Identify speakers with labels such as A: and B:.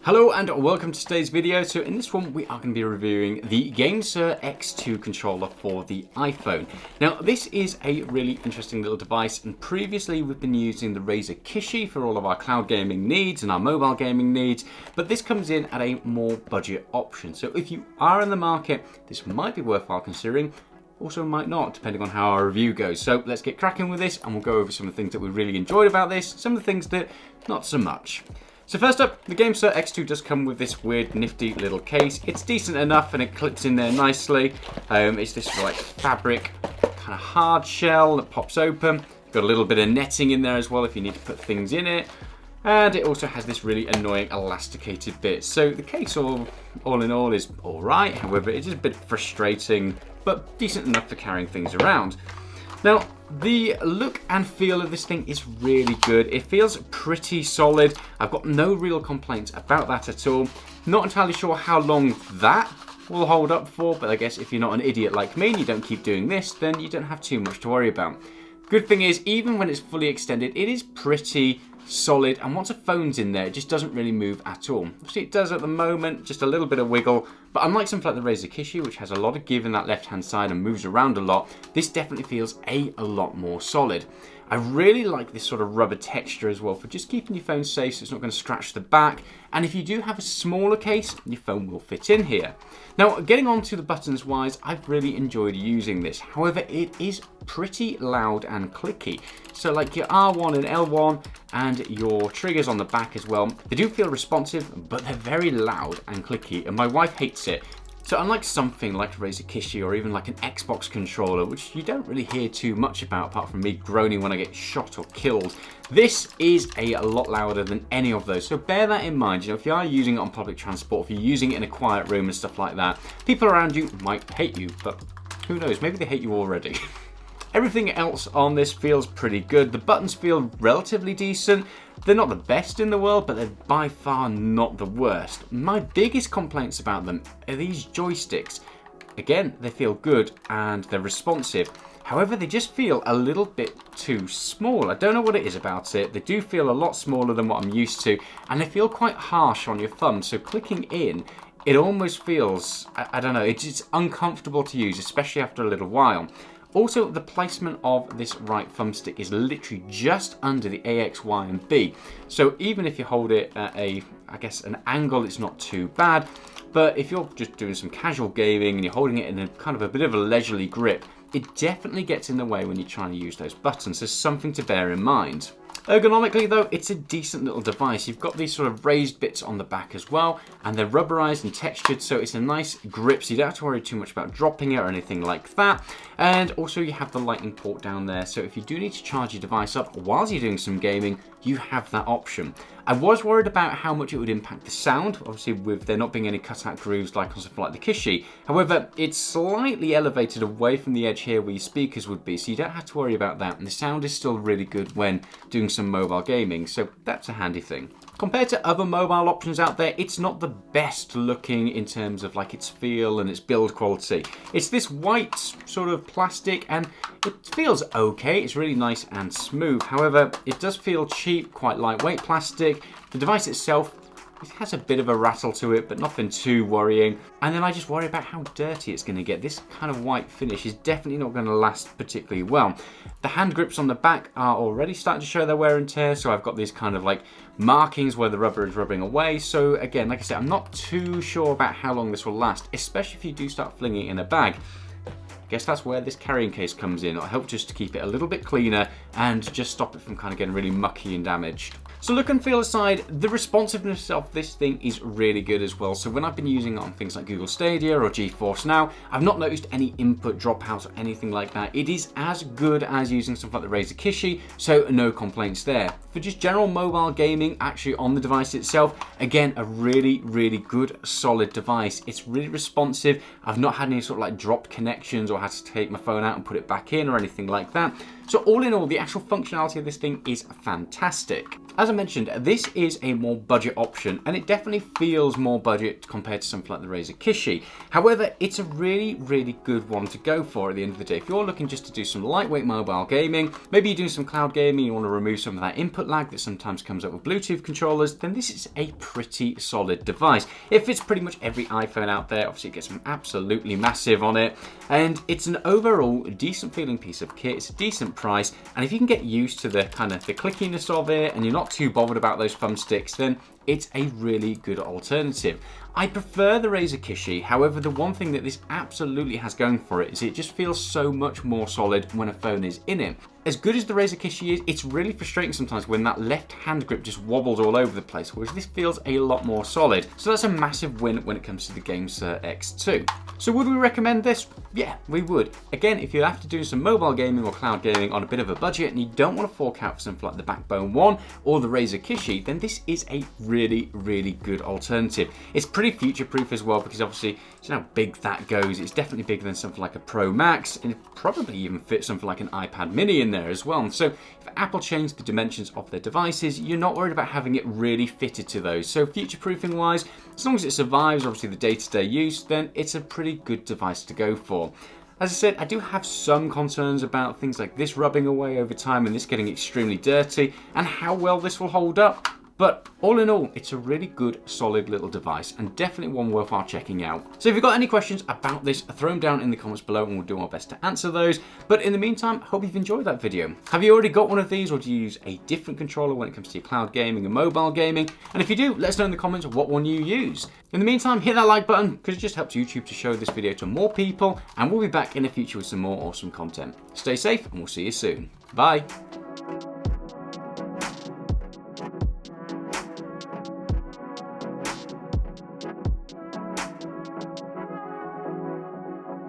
A: Hello and welcome to today's video. So in this one we are going to be reviewing the GameSir X2 controller for the iPhone. Now this is a really interesting little device, and previously we've been using the Razer Kishi for all of our cloud gaming needs and our mobile gaming needs, but this comes in at a more budget option. So if you are in the market, this might be worthwhile considering. Also might not, depending on how our review goes. So let's get cracking with this and we'll go over some of the things that we really enjoyed about this, some of the things that not so much. So first up, the GameSir X2 does come with this weird nifty little case. It's decent enough and it clips in there nicely. It's this sort of like fabric kind of hard shell that pops open. Got a little bit of netting in there as well if you need to put things in it. And it also has this really annoying elasticated bit. So the case all in all is alright, however it is a bit frustrating, but decent enough for carrying things around. Now, the look and feel of this thing is really good. It feels pretty solid. I've got no real complaints about that at all. Not entirely sure how long that will hold up for, but I guess if you're not an idiot like me and you don't keep doing this, then you don't have too much to worry about. Good thing is, even when it's fully extended, it is pretty solid, and once a phone's in there, it just doesn't really move at all. Obviously it does at the moment, just a little bit of wiggle, but unlike something like the Razer Kishi, which has a lot of give in that left hand side and moves around a lot, this definitely feels a lot more solid. I really like this sort of rubber texture as well for just keeping your phone safe so it's not going to scratch the back, and if you do have a smaller case, your phone will fit in here. Now, getting on to the buttons wise, I've really enjoyed using this. However, it is pretty loud and clicky. So like your R1 and L1 and your triggers on the back as well, they do feel responsive, but they're very loud and clicky, and my wife hates it. So unlike something like a Razer Kishi or even like an Xbox controller, which you don't really hear too much about apart from me groaning when I get shot or killed, this is a lot louder than any of those. So bear that in mind. You know, if you are using it on public transport, if you're using it in a quiet room and stuff like that, people around you might hate you, but who knows, maybe they hate you already. Everything else on this feels pretty good. The buttons feel relatively decent. They're not the best in the world, but they're by far not the worst. My biggest complaints about them are these joysticks. Again, they feel good and they're responsive. However, they just feel a little bit too small. I don't know what it is about it. They do feel a lot smaller than what I'm used to, and they feel quite harsh on your thumb. So clicking in, it almost feels, I don't know, it's uncomfortable to use, especially after a little while. Also, the placement of this right thumbstick is literally just under the A, X, Y, and B. So even if you hold it at an angle, it's not too bad. But if you're just doing some casual gaming and you're holding it in a kind of a bit of a leisurely grip, it definitely gets in the way when you're trying to use those buttons. So something to bear in mind. Ergonomically though, it's a decent little device. You've got these sort of raised bits on the back as well, and they're rubberized and textured, so it's a nice grip, so you don't have to worry too much about dropping it or anything like that. And also you have the lightning port down there, so if you do need to charge your device up while you're doing some gaming, you have that option. I was worried about how much it would impact the sound, obviously with there not being any cutout grooves like on something like the Kishi. However, it's slightly elevated away from the edge here where your speakers would be, so you don't have to worry about that, and the sound is still really good when doing some mobile gaming, so that's a handy thing. Compared to other mobile options out there, it's not the best looking in terms of like its feel and its build quality. It's this white sort of plastic and it feels okay. It's really nice and smooth. However, it does feel cheap, quite lightweight plastic. The device itself, it has a bit of a rattle to it, but nothing too worrying. And then I just worry about how dirty it's going to get. This kind of white finish is definitely not going to last particularly well. The hand grips on the back are already starting to show their wear and tear, so I've got these kind of like markings where the rubber is rubbing away. So again, like I said, I'm not too sure about how long this will last, especially if you do start flinging it in a bag. I guess that's where this carrying case comes in. It'll help just to keep it a little bit cleaner and just stop it from kind of getting really mucky and damaged. So look and feel aside, the responsiveness of this thing is really good as well. So when I've been using it on things like Google Stadia or GeForce Now, I've not noticed any input dropouts or anything like that. It is as good as using something like the Razer Kishi, so no complaints there. For just general mobile gaming, actually on the device itself, again, a really good, solid device. It's really responsive. I've not had any sort of like dropped connections or had to take my phone out and put it back in or anything like that. So all in all, the actual functionality of this thing is fantastic. as I mentioned, this is a more budget option, and it definitely feels more budget compared to something like the Razer Kishi. However, it's a really, really good one to go for at the end of the day. If you're looking just to do some lightweight mobile gaming, maybe you're doing some cloud gaming, you want to remove some of that input lag that sometimes comes up with Bluetooth controllers, then this is a pretty solid device. It fits pretty much every iPhone out there. Obviously, it gets some absolutely massive on it, and it's an overall decent feeling piece of kit. It's a decent price, and if you can get used to the kind of the clickiness of it, and you're not too bothered about those thumbsticks, then it's a really good alternative. I prefer the Razer Kishi, however, the one thing that this absolutely has going for it is it just feels so much more solid when a phone is in it. As good as the Razer Kishi is, it's really frustrating sometimes when that left hand grip just wobbles all over the place, whereas this feels a lot more solid. So that's a massive win when it comes to the GameSir X2. So would we recommend this? Yeah, we would. Again, if you're after doing some mobile gaming or cloud gaming on a bit of a budget and you don't want to fork out for something like the Backbone 1 or the Razer Kishi, then this is a really, really good alternative. It's pretty future-proof as well, because obviously, you know how big that goes. It's definitely bigger than something like a Pro Max, and it probably even fits something like an iPad mini in there as well. So if Apple changed the dimensions of their devices, you're not worried about having it really fitted to those. So future-proofing wise, as long as it survives obviously the day-to-day use, then it's a pretty good device to go for. As I said, I do have some concerns about things like this rubbing away over time and this getting extremely dirty, and how well this will hold up. But all in all, it's a really good, solid little device, and definitely one worthwhile checking out. So if you've got any questions about this, throw them down in the comments below and we'll do our best to answer those. But in the meantime, hope you've enjoyed that video. Have you already got one of these, or do you use a different controller when it comes to your cloud gaming and mobile gaming? And if you do, let us know in the comments what one you use. In the meantime, hit that like button, because it just helps YouTube to show this video to more people, and we'll be back in the future with some more awesome content. Stay safe, and we'll see you soon. Bye.